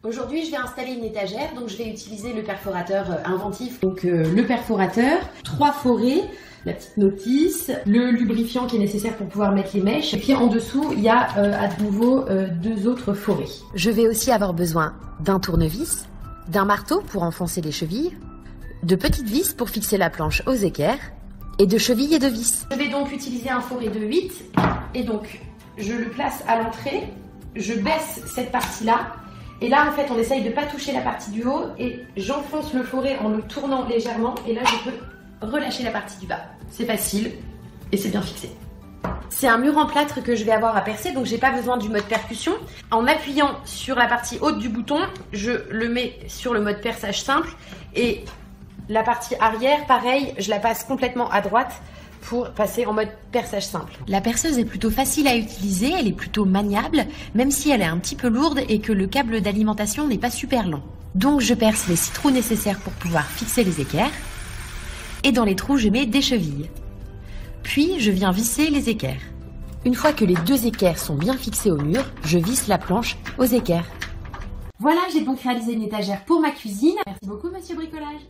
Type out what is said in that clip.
Aujourd'hui, je vais installer une étagère, donc je vais utiliser le perforateur inventif. Donc le perforateur, 3 forets, la petite notice, le lubrifiant qui est nécessaire pour pouvoir mettre les mèches. Et puis en dessous, il y a à nouveau 2 autres forets. Je vais aussi avoir besoin d'un tournevis, d'un marteau pour enfoncer les chevilles, de petites vis pour fixer la planche aux équerres, et de chevilles et de vis. Je vais donc utiliser un forêt de 8, et donc je le place à l'entrée, je baisse cette partie-là, et là en fait on essaye de ne pas toucher la partie du haut, et j'enfonce le forêt en le tournant légèrement, et là je peux relâcher la partie du bas. C'est facile, et c'est bien fixé. C'est un mur en plâtre que je vais avoir à percer, donc j'ai pas besoin du mode percussion. En appuyant sur la partie haute du bouton, je le mets sur le mode perçage simple, et la partie arrière, pareil, je la passe complètement à droite pour passer en mode perçage simple. La perceuse est plutôt facile à utiliser, elle est plutôt maniable, même si elle est un petit peu lourde et que le câble d'alimentation n'est pas super long. Donc je perce les 6 trous nécessaires pour pouvoir fixer les équerres, et dans les trous je mets des chevilles. Puis je viens visser les équerres. Une fois que les 2 équerres sont bien fixées au mur, je visse la planche aux équerres. Voilà, j'ai donc réalisé une étagère pour ma cuisine. Merci beaucoup, monsieur Bricolage.